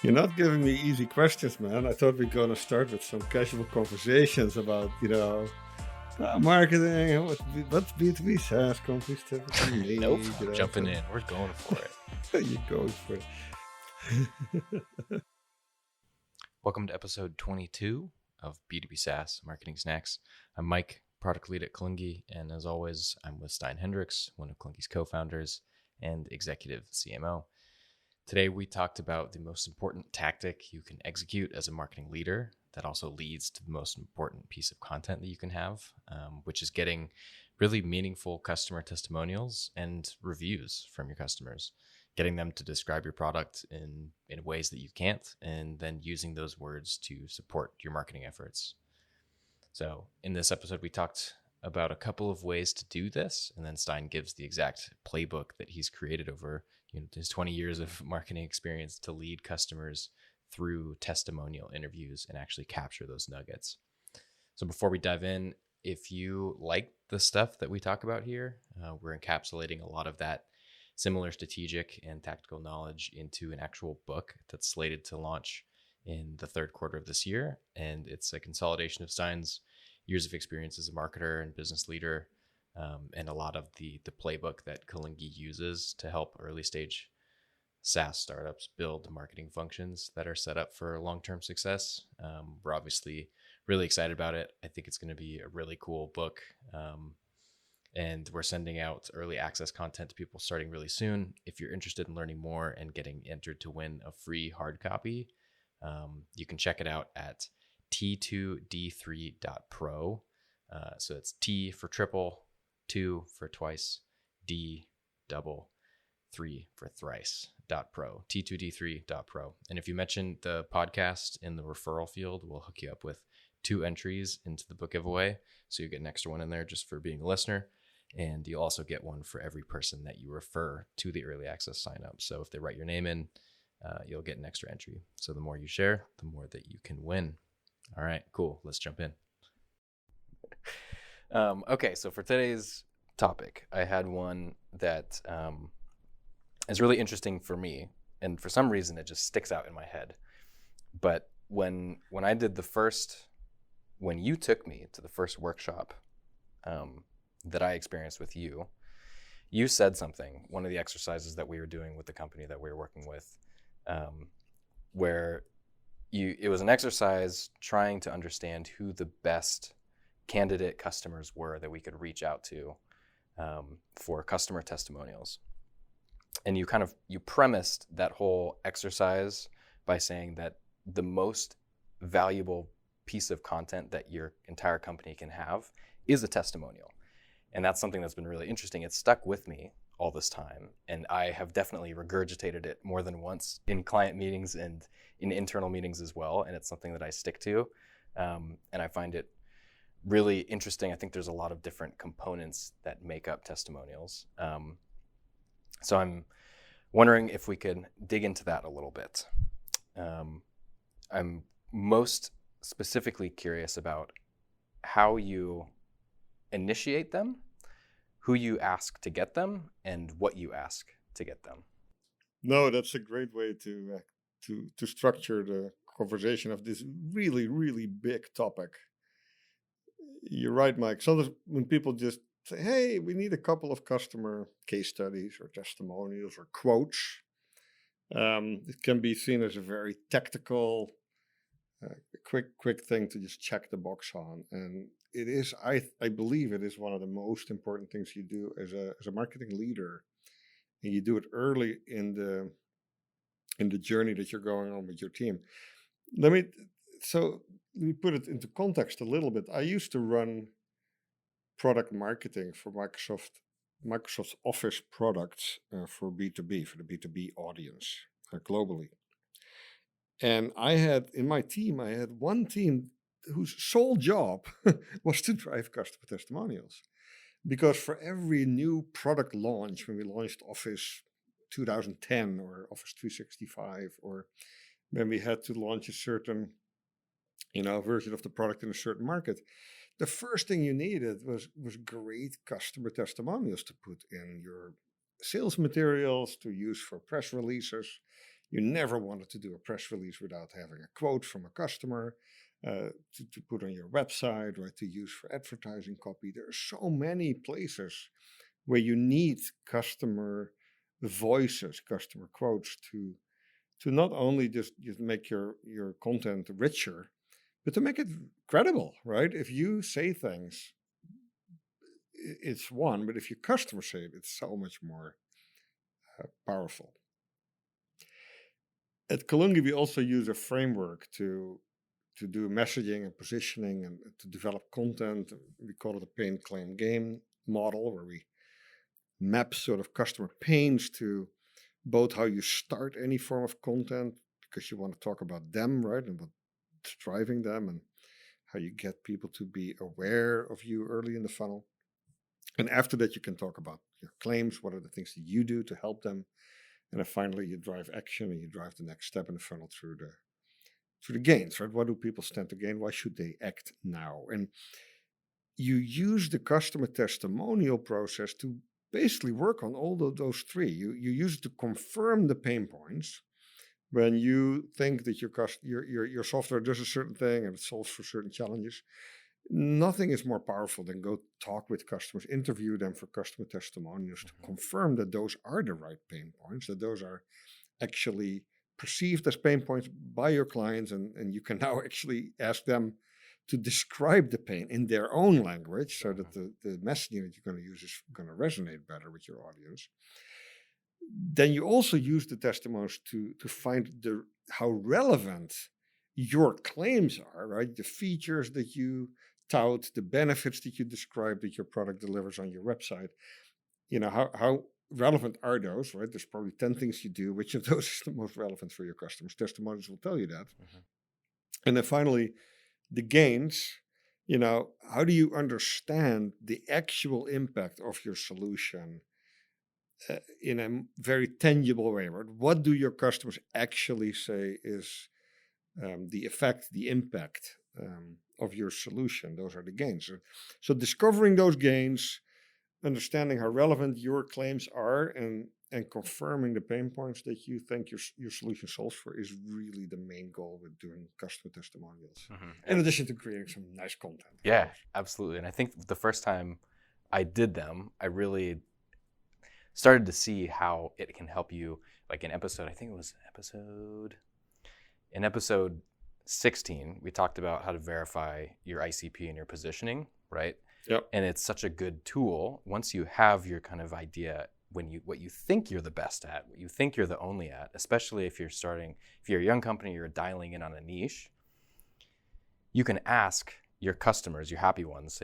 You're not giving me easy questions, man. I thought we are going to start with some casual conversations about, marketing and what's B2B SaaS companies typically Nope, need, I'm jumping in. We're going for it. You're going for it. Welcome to episode 22 of B2B SaaS Marketing Snacks. I'm Mike, product lead at Kalungi, and as always, I'm with Stein Hendricks, one of Kalungi's co-founders and executive CMO. Today, we talked about the most important tactic you can execute as a marketing leader that also leads to the most important piece of content that you can have, which is getting really meaningful customer testimonials and reviews from your customers, getting them to describe your product in ways that you can't, and then using those words to support your marketing efforts. So in this episode, we talked about a couple of ways to do this, and then Stein gives the exact playbook that he's created over his 20 years of marketing experience to lead customers through testimonial interviews and actually capture those nuggets. So before we dive in, if you like the stuff that we talk about here, we're encapsulating a lot of that similar strategic and tactical knowledge into an actual book that's slated to launch in the third quarter of this year. And it's a consolidation of Stein's years of experience as a marketer and business leader, and a lot of the playbook that Kalungi uses to help early stage SaaS startups build marketing functions that are set up for long-term success. We're obviously really excited about it. I think it's going to be a really cool book. And we're sending out early access content to people starting really soon. If you're interested in learning more and getting entered to win a free hard copy, you can check it out at t2d3.pro. So it's T for triple, 2 for twice, D double, 3 for thrice .pro, t2d3.pro. And if you mention the podcast in the referral field, we'll hook you up with 2 entries into the book giveaway. So you get an extra one in there just for being a listener. And you'll also get one for every person that you refer to the early access sign up. So if they write your name in, you'll get an extra entry. So the more you share, the more that you can win. All right, cool. Let's jump in. Okay, so for today's topic, I had one that is really interesting for me, and for some reason it just sticks out in my head. But when I did when you took me to the first workshop that I experienced with you, you said something, one of the exercises that we were doing with the company that we were working with, where it was an exercise trying to understand who the best candidate customers were that we could reach out to for customer testimonials. And you premised that whole exercise by saying that the most valuable piece of content that your entire company can have is a testimonial. And that's something that's been really interesting. It's stuck with me all this time. And I have definitely regurgitated it more than once in client meetings and in internal meetings as well. And it's something that I stick to. And I find it really interesting. I think there's a lot of different components that make up testimonials. So I'm wondering if we could dig into that a little bit. I'm most specifically curious about how you initiate them, who you ask to get them, and what you ask to get them. No, that's a great way to structure the conversation of this really, really big topic. You're right, Mike. Sometimes when people just say, hey, we need a couple of customer case studies or testimonials or quotes, it can be seen as a very tactical, quick thing to just check the box on. And it is, I believe it is one of the most important things you do as a marketing leader. And you do it early in the journey that you're going on with your team. Let me put it into context a little bit. I used to run product marketing for Microsoft's Office products for B2B, for the B2B audience globally. And I had one team whose sole job was to drive customer testimonials. Because for every new product launch, when we launched Office 2010 or Office 365, or when we had to launch a certain version of the product in a certain market, the first thing you needed was great customer testimonials to put in your sales materials, to use for press releases. You never wanted to do a press release without having a quote from a customer to put on your website, right? To use for advertising copy. There are so many places where you need customer voices, customer quotes to not only just make your content richer, but to make it credible, right? If you say things, it's one, but if your customers say it, it's so much more powerful. At Kalungi, we also use a framework to do messaging and positioning and to develop content. We call it a pain, claim, gain model, where we map sort of customer pains to both how you start any form of content, because you want to talk about them, right, and what's driving them, and how you get people to be aware of you early in the funnel. And after that, you can talk about your claims, what are the things that you do to help them, and then finally you drive action and you drive the next step in the funnel through the gains, right? What do people stand to gain? Why should they act now? And you use the customer testimonial process to basically work on all of those three. You use it to confirm the pain points. When you think that your software does a certain thing and it solves for certain challenges, nothing is more powerful than go talk with customers, interview them for customer testimonials to confirm that those are the right pain points, that those are actually perceived as pain points by your clients, and you can now actually ask them to describe the pain in their own language so that the messaging that you're going to use is going to resonate better with your audience. Then you also use the testimonials to find how relevant your claims are, right? The features that you tout, the benefits that you describe that your product delivers on your website. How relevant are those, right? There's probably 10 things you do. Which of those is the most relevant for your customers? Testimonials will tell you that. And then finally, the gains. How do you understand the actual impact of your solution in a very tangible way, right? What do your customers actually say is the effect, the impact of your solution? Those are the gains. So discovering those gains, understanding how relevant your claims are, and confirming the pain points that you think your solution solves for is really the main goal with doing customer testimonials. In addition to creating some nice content. Yeah, absolutely. And I think the first time I did them, I really started to see how it can help you. Like in episode 16, we talked about how to verify your ICP and your positioning, right? Yep. And it's such a good tool once you have your kind of idea, what you think you're the best at, what you think you're the only at, especially if you're a young company, you're dialing in on a niche, you can ask your customers, your happy ones,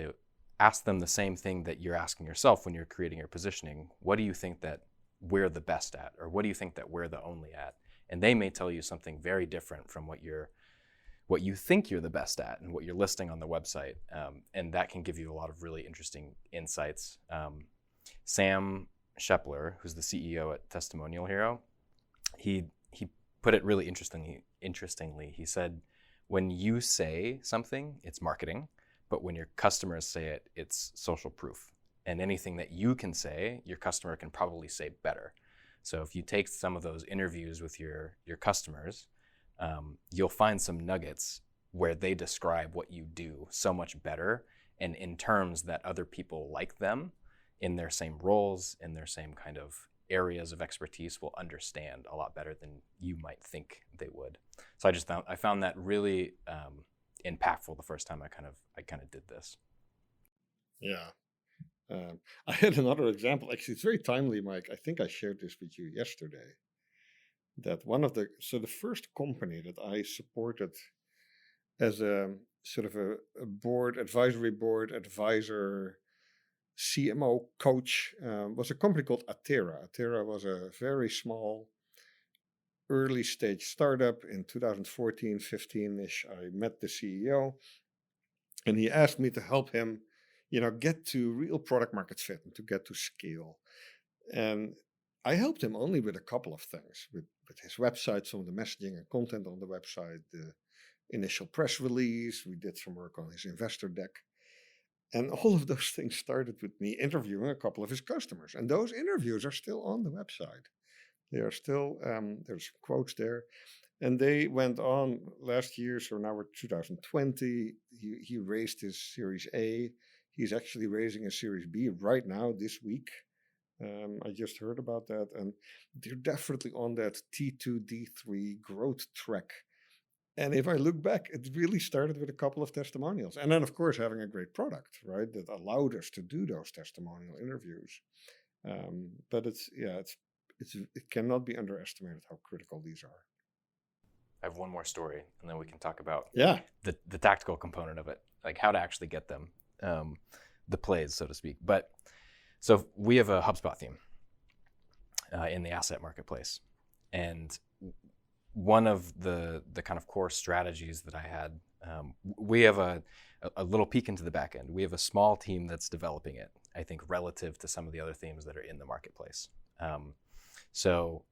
ask them the same thing that you're asking yourself when you're creating your positioning. What do you think that we're the best at? Or what do you think that we're the only at? And they may tell you something very different from what you think you're the best at and what you're listing on the website. And that can give you a lot of really interesting insights. Sam Shepler, who's the CEO at Testimonial Hero, he put it really interestingly. He said, when you say something, it's marketing, but when your customers say it, it's social proof. And anything that you can say, your customer can probably say better. So if you take some of those interviews with your customers, you'll find some nuggets where they describe what you do so much better and in terms that other people like them in their same roles, in their same kind of areas of expertise will understand a lot better than you might think they would. So I found that really impactful the first time I kind of did this. Yeah. I had another example. Actually, it's very timely, Mike. I think I shared this with you yesterday. That the first company that I supported as a sort of a advisory board advisor, CMO coach, was a company called Atera. Atera was a very small, early stage startup in 2014, 15-ish. I met the CEO and he asked me to help him, get to real product market fit and to get to scale. And I helped him only with a couple of things, with his website, some of the messaging and content on the website, the initial press release. We did some work on his investor deck. And all of those things started with me interviewing a couple of his customers. And those interviews are still on the website. They are still, there's quotes there. And they went on last year, so now we're 2020. He raised his Series A. He's actually raising a Series B right now, this week. I just heard about that. And they're definitely on that T2, D3 growth track. And if I look back, it really started with a couple of testimonials. And then, of course, having a great product, right, that allowed us to do those testimonial interviews. But it cannot be underestimated how critical these are. I have one more story, and then we can talk about the tactical component of it, like how to actually get them, the plays, so to speak. But so we have a HubSpot theme in the asset marketplace, and one of the kind of core strategies that I had, we have a little peek into the back end. We have a small team that's developing it, I think, relative to some of the other themes that are in the marketplace. So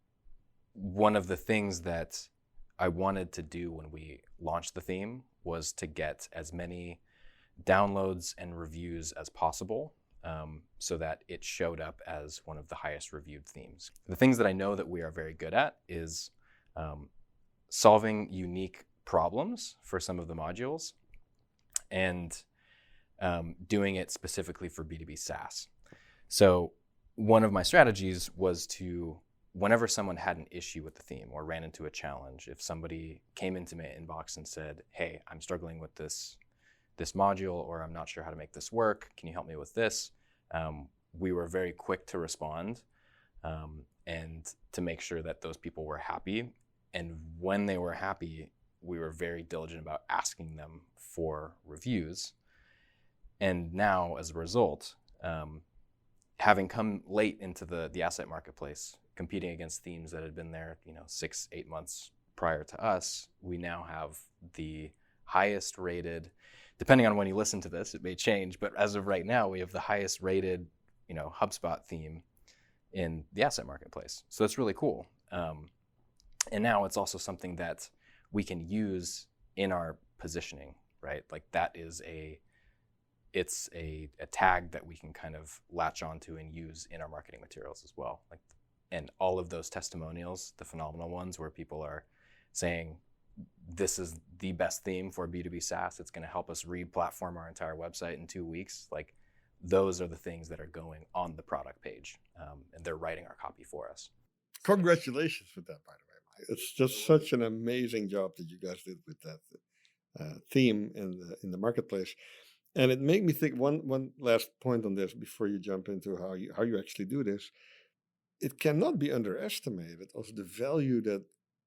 one of the things that I wanted to do when we launched the theme was to get as many downloads and reviews as possible, so that it showed up as one of the highest reviewed themes. The things that I know that we are very good at is solving unique problems for some of the modules and doing it specifically for B2B SaaS. So one of my strategies was to, whenever someone had an issue with the theme or ran into a challenge, if somebody came into my inbox and said, hey, I'm struggling with this module, or I'm not sure how to make this work, can you help me with this? We were very quick to respond and to make sure that those people were happy. And when they were happy, we were very diligent about asking them for reviews. And now, as a result, having come late into the asset marketplace, competing against themes that had been there, 6-8 months prior to us, we now have the highest rated, depending on when you listen to this, it may change, but as of right now, we have the highest rated, HubSpot theme in the asset marketplace. So that's really cool. And now it's also something that we can use in our positioning, right? Like that is it's a tag that we can kind of latch onto and use in our marketing materials as well. And all of those testimonials, the phenomenal ones where people are saying, this is the best theme for B2B SaaS, it's going to help us re-platform our entire website in 2 weeks. Like those are the things that are going on the product page, and they're writing our copy for us. Congratulations with that, by the way. It's just such an amazing job that you guys did with that theme in the marketplace. And it made me think one last point on this before you jump into how you actually do this. It cannot be underestimated also the value that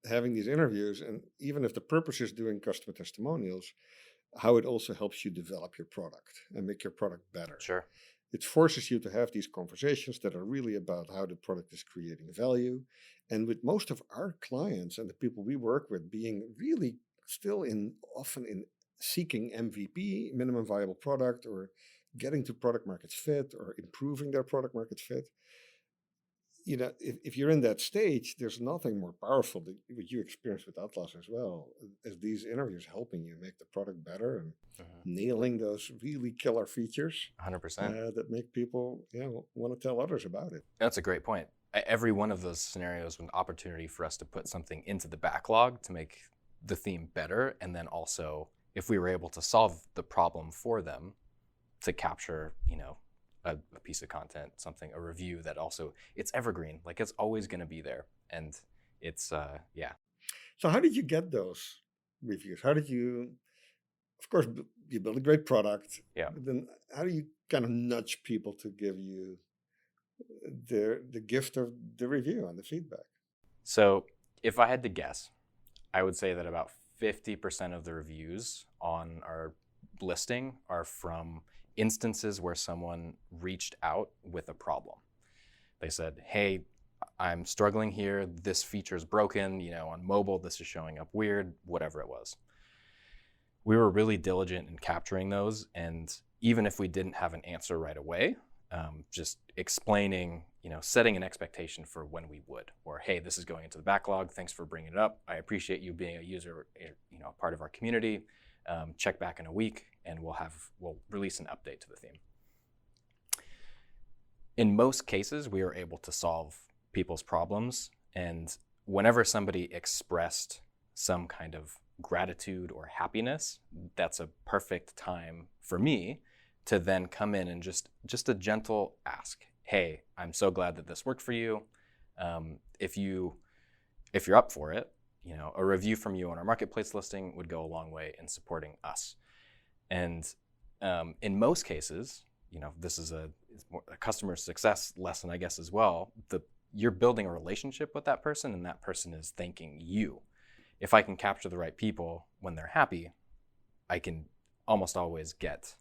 having these interviews, and even if the purpose is doing customer testimonials, how it also helps you develop your product and make your product better. Sure. It forces you to have these conversations that are really about how the product is creating value. And with most of our clients and the people we work with being really still often in seeking MVP, minimum viable product, or getting to product market fit, or improving their product market fit, if you're in that stage, there's nothing more powerful than what you experience with Atlas as well, as these interviews helping you make the product better and nailing those really killer features 100% that make people want to tell others about it. That's a great point. Every one of those scenarios was an opportunity for us to put something into the backlog to make the theme better, and then also, if we were able to solve the problem for them, to capture, a piece of content, a review that also, it's evergreen, like it's always going to be there. And it's, So how did you get those reviews? How did you, of course, you build a great product. Yeah. But then how do you kind of nudge people to give you the gift of the review and the feedback? So if I had to guess, I would say that about 50% of the reviews on our listing are from instances where someone reached out with a problem. They said, hey, I'm struggling here. This feature is broken. On mobile, this is showing up weird, whatever it was. We were really diligent in capturing those. And even if we didn't have an answer right away, just explaining, setting an expectation for when we would, or, hey, this is going into the backlog. Thanks for bringing it up. I appreciate you being a user, part of our community. Check back in a week and we'll release an update to the theme. In most cases, we are able to solve people's problems And whenever somebody expressed some kind of gratitude or happiness, that's a perfect time for me to then come in and just a gentle ask. Hey, I'm so glad that this worked for you. If you're up for it, a review from you on our marketplace listing would go a long way in supporting us. And in most cases, this is a customer success lesson, I guess, as well. You're building a relationship with that person, and that person is thanking you. If I can capture the right people when they're happy, I can almost always get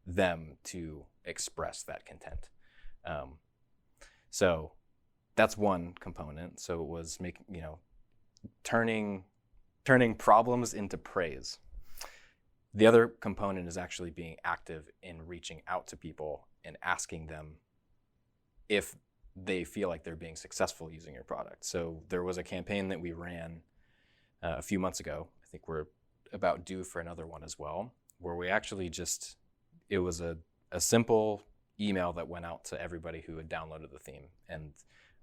them to express that content. So that's one component. So it was turning problems into praise. The other component is actually being active in reaching out to people and asking them if they feel like they're being successful using your product. So there was a campaign that we ran a few months ago. I think we're about due for another one as well, where we actually it was a simple email that went out to everybody who had downloaded the theme. And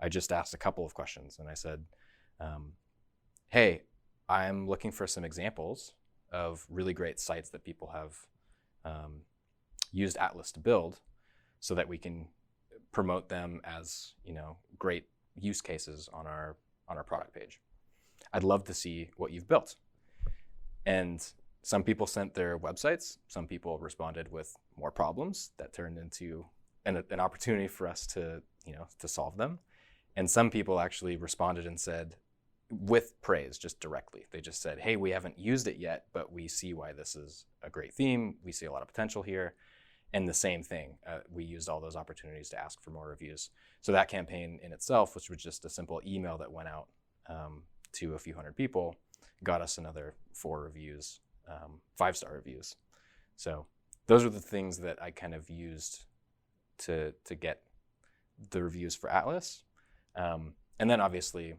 I just asked a couple of questions, and I said, hey, I'm looking for some examples of really great sites that people have used Atlas to build, so that we can promote them as great use cases on our product page. I'd love to see what you've built. And some people sent their websites. Some people responded with more problems that turned into an opportunity for us to solve them. And some people actually responded and said, with praise, just directly. They just said, hey, we haven't used it yet, but we see why this is a great theme. We see a lot of potential here. And the same thing, we used all those opportunities to ask for more reviews. So that campaign in itself, which was just a simple email that went out to a few hundred people, got us another 4 reviews, 5-star reviews. So those are the things that I kind of used to get the reviews for Atlas. And then obviously,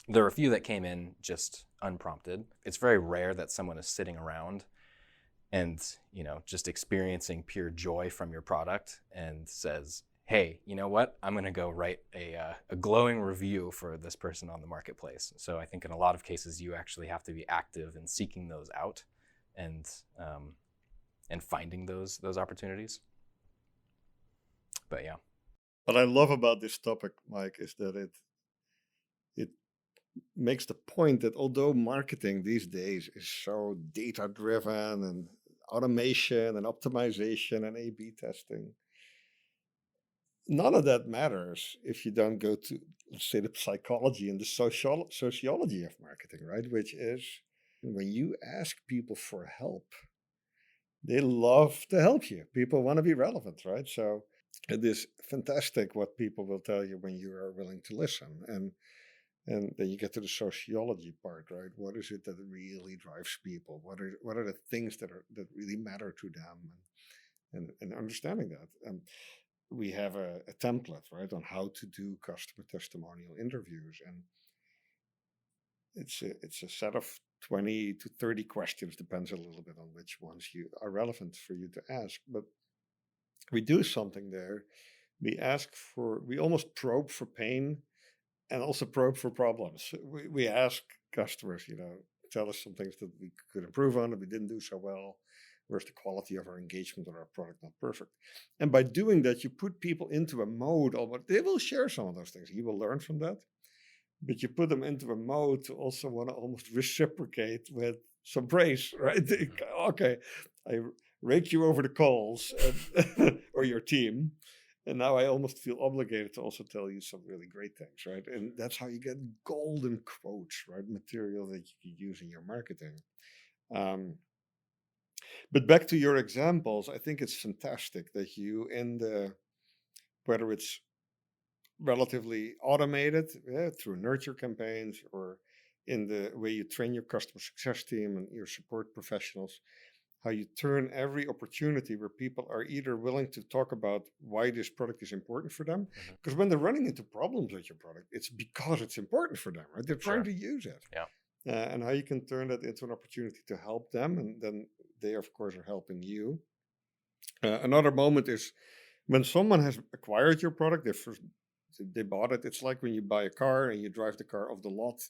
there were a few that came in just unprompted. It's very rare that someone is sitting around and just experiencing pure joy from your product and says, hey, you know what? I'm going to go write a glowing review for this person on the marketplace. So I think in a lot of cases, you actually have to be active in seeking those out and finding those opportunities. But yeah. What I love about this topic, Mike, is that it makes the point that although marketing these days is so data driven and automation and optimization and A/B testing, none of that matters if you don't go to, let's say, the psychology and the sociology of marketing, right? Which is when you ask people for help, they love to help you. People want to be relevant, right? So it is fantastic what people will tell you when you are willing to listen. And then you get to the sociology part, right? What is it that really drives people? What are the things that really matter to them? And understanding that. We have a template, right, on how to do customer testimonial interviews, and it's a set of 20 to 30 questions, depends a little bit on which ones you are relevant for you to ask. But we do something there. We almost probe for pain and also probe for problems. We ask customers, tell us some things that we could improve on, that we didn't do so well. Where's the quality of our engagement on our product not perfect? And by doing that, you put people into a mode of what they will share some of those things. You will learn from that. But you put them into a mode to also want to almost reciprocate with some praise, right? Okay, I raked you over the coals or your team. And now I almost feel obligated to also tell you some really great things, right? And that's how you get golden quotes, right? Material that you can use in your marketing. But back to your examples, I think it's fantastic that you, whether it's relatively automated through nurture campaigns or in the way you train your customer success team and your support professionals, how you turn every opportunity where people are either willing to talk about why this product is important for them, because when they're running into problems with your product, it's because it's important for them, right? They're trying to use it. Yeah. And how you can turn that into an opportunity to help them, and then they, of course, are helping you. Another moment is when someone has acquired your product, they bought it. It's like when you buy a car and you drive the car off the lot.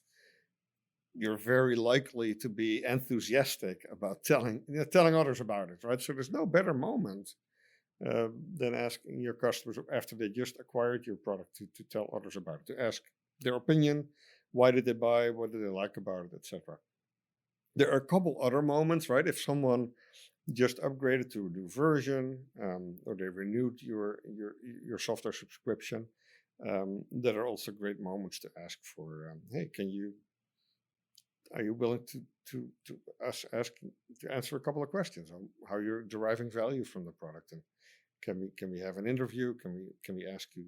You're very likely to be enthusiastic about telling others about it, right? So there's no better moment than asking your customers after they just acquired your product to tell others about it, to ask their opinion. Why did they buy? What did they like about it, etc. There are a couple other moments, right? If someone just upgraded to a new version, or they renewed your software subscription, that are also great moments to ask for. Hey, are you willing to us ask to answer a couple of questions on how you're deriving value from the product, and can we have an interview? Can we ask you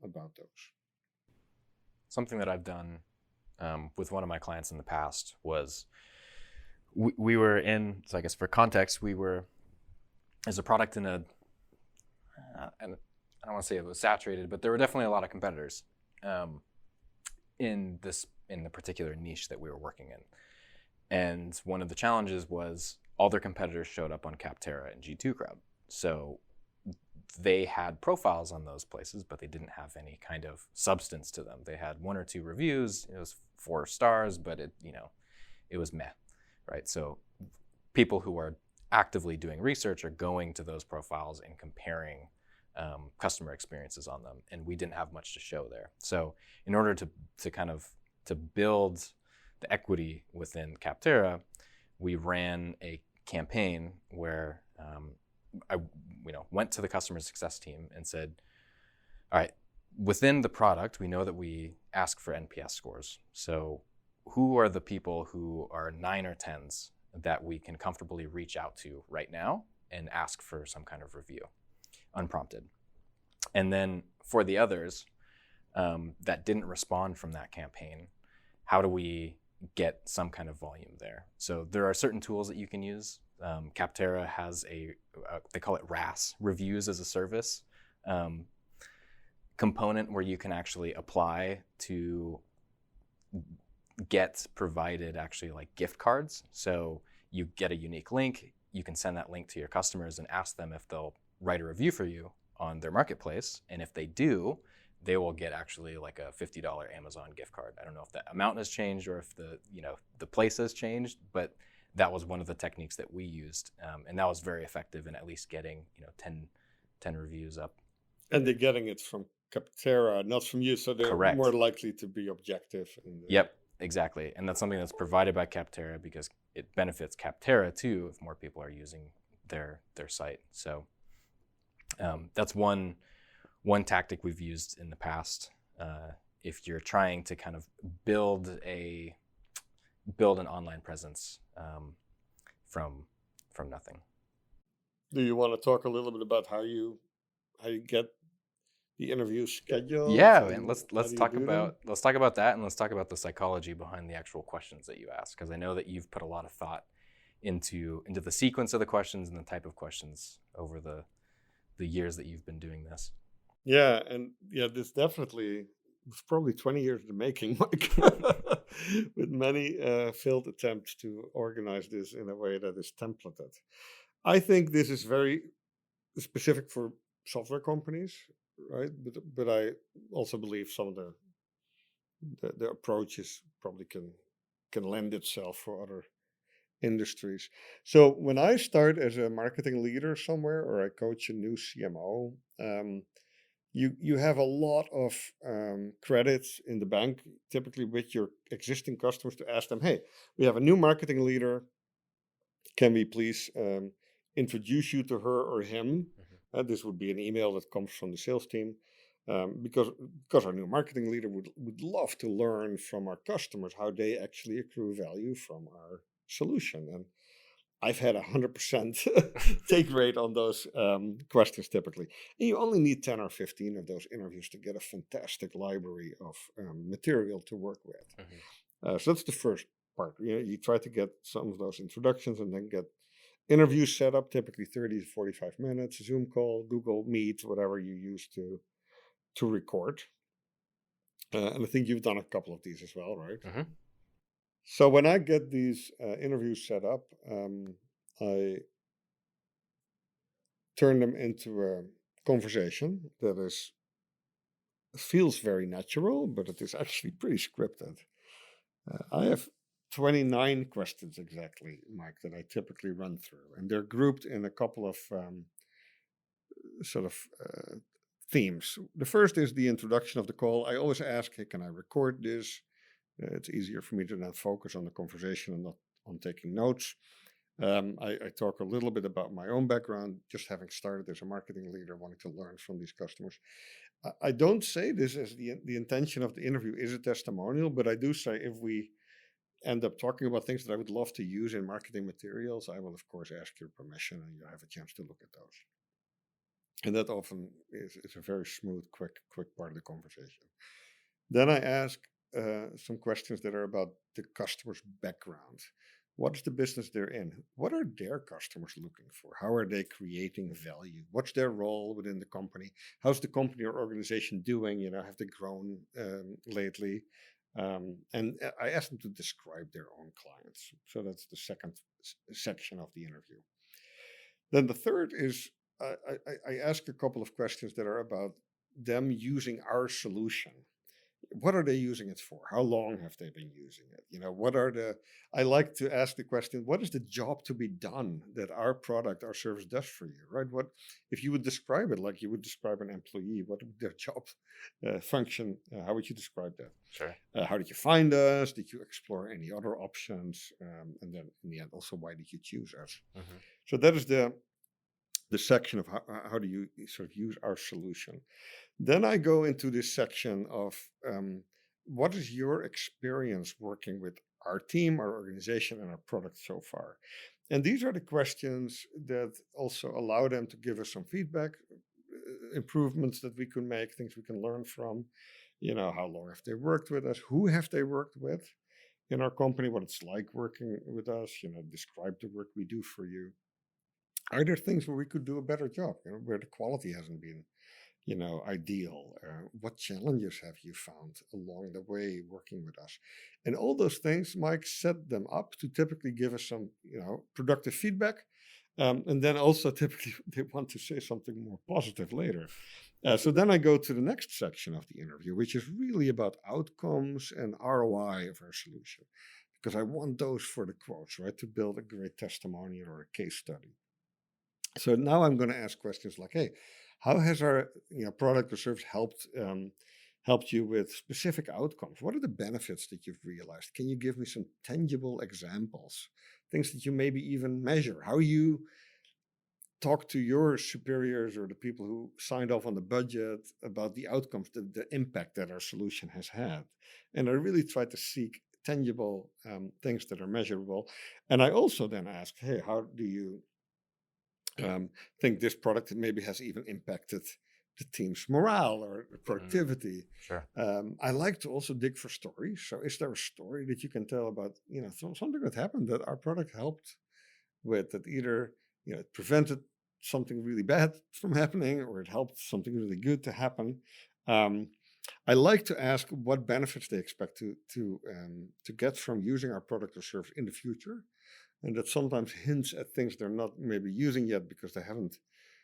about those? Something that I've done with one of my clients in the past was we were in, so I guess for context, we were as a product in a, and I don't want to say it was saturated, but there were definitely a lot of competitors in the particular niche that we were working in. And one of the challenges was all their competitors showed up on Capterra and G2 Crowd. So they had profiles on those places, but they didn't have any kind of substance to them. They had 1 or 2 reviews. It was 4 stars, but it was meh, right? So people who are actively doing research are going to those profiles and comparing customer experiences on them, and we didn't have much to show there. So in order to build the equity within Capterra, we ran a campaign where I went to the customer success team and said, all right, within the product, we know that we ask for NPS scores. So who are the people who are 9 or 10s that we can comfortably reach out to right now and ask for some kind of review, unprompted? And then for the others that didn't respond from that campaign, how do we get some kind of volume there? So there are certain tools that you can use. Capterra has they call it RAS, Reviews as a Service, component where you can actually apply to get provided actually like gift cards. So you get a unique link, you can send that link to your customers and ask them if they'll write a review for you on their marketplace. And if they do, they will get actually like a $50 Amazon gift card. I don't know if that amount has changed or if the place has changed, but that was one of the techniques that we used. And that was very effective in at least getting 10 reviews up. And they're getting it from Capterra, not from you, so they're Correct. more likely to be objective. Yep, exactly. And that's something that's provided by Capterra because it benefits Capterra too if more people are using their site. So that's one tactic we've used in the past. If you're trying to kind of build an online presence from nothing. Do you want to talk a little bit about how you get the interview scheduled? Yeah, and let's talk about that, and let's talk about the psychology behind the actual questions that you ask, because I know that you've put a lot of thought into the sequence of the questions and the type of questions over the years that you've been doing this. Yeah, and this definitely was probably 20 years in the making, Mike, with many failed attempts to organize this in a way that is templated. I think this is very specific for software companies, right? But I also believe some of the approaches probably can lend itself for other industries. So when I start as a marketing leader somewhere, or I coach a new CMO, you have a lot of credits in the bank, typically with your existing customers, to ask them, hey, we have a new marketing leader. Can we please introduce you to her or him? This would be an email that comes from the sales team, because our new marketing leader would love to learn from our customers how they actually accrue value from our solution. And I've had 100% take rate on those questions typically. And you only need 10 or 15 of those interviews to get a fantastic library of material to work with. So that's the first part. You try to get some of those introductions and then get interviews set up, typically 30 to 45 minutes, Zoom call, Google Meet, whatever you use to record. And I think you've done a couple of these as well, right? Mm-hmm. So when I get these interviews set up, I turn them into a conversation that is feels very natural, but it is actually pretty scripted. I have 29 questions exactly, Mike, that I typically run through, and they're grouped in a couple of sort of themes. The first is the introduction of the call. I always ask, hey, can I record this? It's easier for me to then focus on the conversation and not on taking notes. I talk a little bit about my own background, just having started as a marketing leader, wanting to learn from these customers. I don't say this as the intention of the interview is a testimonial, but I do say if we end up talking about things that I would love to use in marketing materials, I will, of course, ask your permission and you have a chance to look at those. And that often is a very smooth, quick part of the conversation. Then I ask some questions that are about the customer's background. What is the business they're in? What are their customers looking for? How are they creating value? What's their role within the company? How's the company or organization doing? Have they grown lately? And I ask them to describe their own clients. So that's the second section of the interview. Then the third is I ask a couple of questions that are about them using our solution. What are they using it for? How long have they been using it? I like to ask the question, what is the job to be done that our product, our service does for you, right? What, if you would describe it like you would describe an employee, what would their job function? How would you describe that? Sure. How did you find us? Did you explore any other options? And then in the end, also, why did you choose us? Mm-hmm. So that is the section of how do you sort of use our solution. Then I go into this section of what is your experience working with our team, our organization, and our product so far? And these are the questions that also allow them to give us some feedback, improvements that we can make, things we can learn from. How long have they worked with us? Who have they worked with in our company? What it's like working with us? Describe the work we do for you. Are there things where we could do a better job? Where the quality hasn't been ideal? What challenges have you found along the way working with us? And all those things, Mike, set them up to typically give us some, productive feedback. And then also typically they want to say something more positive later. So then I go to the next section of the interview, which is really about outcomes and ROI of our solution. Because I want those for the quotes, right? To build a great testimonial or a case study. So now I'm going to ask questions like, hey, how has our product or service helped you with specific outcomes? What are the benefits that you've realized? Can you give me some tangible examples? Things that you maybe even measure? How you talk to your superiors or the people who signed off on the budget about the outcomes, the impact that our solution has had. And I really try to seek tangible things that are measurable. And I also then ask, hey, how do you think this product maybe has even impacted the team's morale or productivity? Sure. I like to also dig for stories. So is there a story that you can tell about, something that happened that our product helped with, that either, it prevented something really bad from happening or it helped something really good to happen? I like to ask what benefits they expect to get from using our product or service in the future. And that sometimes hints at things they're not maybe using yet because they haven't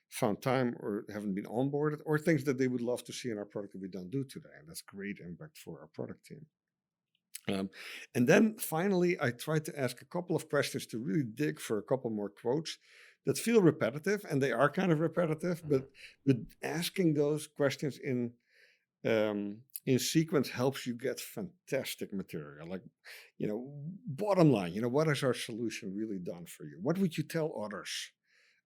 found time or haven't been onboarded, or things that they would love to see in our product that we don't do today. And that's great impact for our product team. And then finally, I try to ask a couple of questions to really dig for a couple more quotes that feel repetitive, and they are kind of repetitive, but asking those questions in sequence helps you get fantastic material. Like, bottom line, what has our solution really done for you? What would you tell others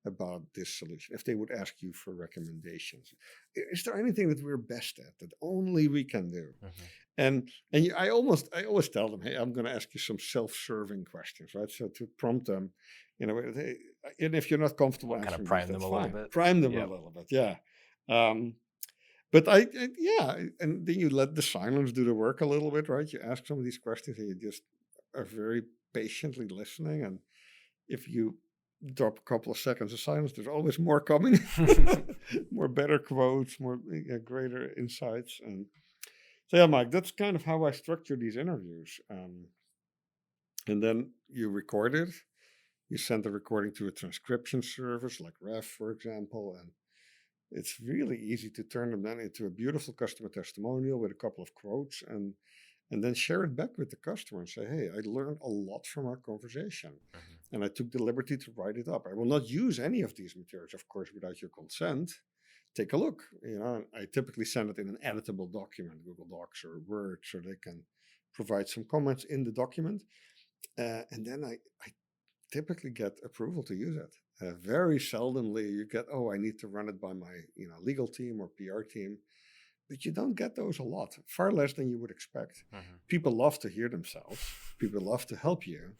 about this solution if they would ask you for recommendations? Is there anything that we're best at that only we can do? And I always tell them, hey, I'm going to ask you some self-serving questions, right? So to prompt them, hey, and if you're not comfortable answering, kind of prime them a little bit. Prime them a little bit, yeah. But and then you let the silence do the work a little bit, right? You ask some of these questions and you just are very patiently listening. And if you drop a couple of seconds of silence, there's always more coming, more better quotes, more greater insights. And so, yeah, Mike, that's kind of how I structure these interviews. And then you record it. You send the recording to a transcription service like Ref, for example, and it's really easy to turn them then into a beautiful customer testimonial with a couple of quotes, and then share it back with the customer and say, hey, I learned a lot from our conversation. And I took the liberty to write it up. I will not use any of these materials, of course, without your consent. Take a look. I typically send it in an editable document, Google Docs or Word, so they can provide some comments in the document. And then I typically get approval to use it. Very seldomly you get, I need to run it by my legal team or PR team. But you don't get those a lot, far less than you would expect. People love to hear themselves. People love to help you.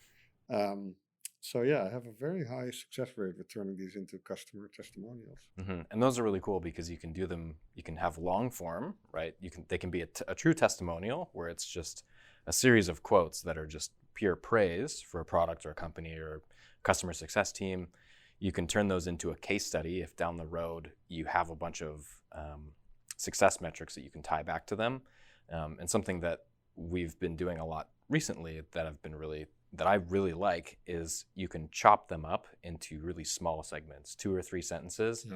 So yeah, I have a very high success rate with turning these into customer testimonials. And those are really cool because you can do them, you can have long form, right? They can be a true testimonial where it's just a series of quotes that are just pure praise for a product or a company or customer success team. You can turn those into a case study if down the road you have a bunch of success metrics that you can tie back to them. And something that we've been doing a lot recently that I really like is you can chop them up into really small segments, 2 or 3 sentences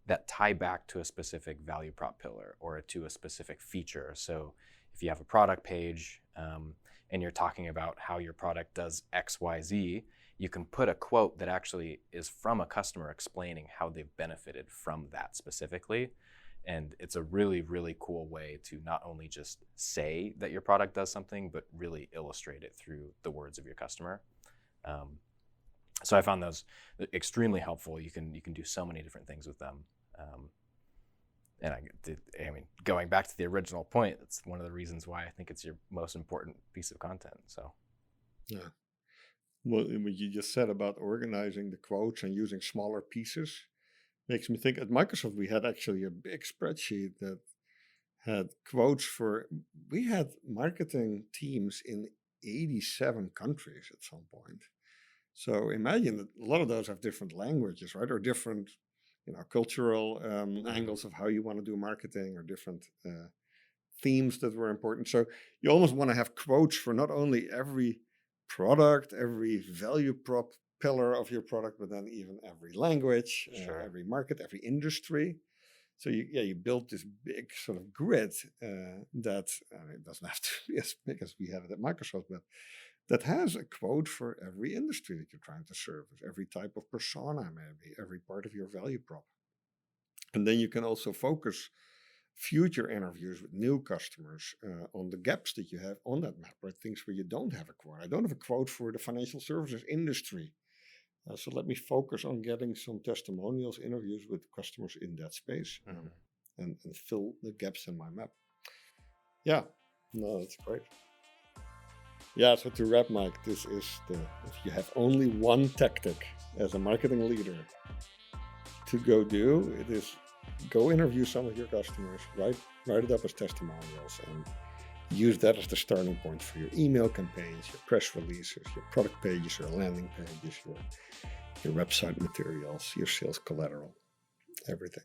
that tie back to a specific value prop pillar or to a specific feature. So if you have a product page and you're talking about how your product does X, Y, Z, you can put a quote that actually is from a customer explaining how they've benefited from that specifically. And it's a really, really cool way to not only just say that your product does something, but really illustrate it through the words of your customer. So I found those extremely helpful. You can do so many different things with them. And going back to the original point, that's one of the reasons why I think it's your most important piece of content. So, yeah. Well, what you just said about organizing the quotes and using smaller pieces makes me think at Microsoft, we had actually a big spreadsheet that had quotes we had marketing teams in 87 countries at some point. So imagine that a lot of those have different languages, right? Or different, cultural angles of how you want to do marketing or different themes that were important. So you almost want to have quotes for not only every product, every value prop pillar of your product, but then even every language, every market, every industry. So you build this big sort of grid that it doesn't have to be as big as we have it at Microsoft, but that has a quote for every industry that you're trying to service, every type of persona, maybe every part of your value prop. And then you can also focus future interviews with new customers on the gaps that you have on that map, right? Things where you don't have a quote. I don't have a quote for the financial services industry. So let me focus on getting some testimonials, interviews with customers in that space and fill the gaps in my map. Yeah, no, that's great. Yeah, so to wrap, Mike, this is if you have only one tactic as a marketing leader to go do, it is go interview some of your customers, write it up as testimonials, and use that as the starting point for your email campaigns, your press releases, your product pages, your landing pages, your website materials, your sales collateral, everything.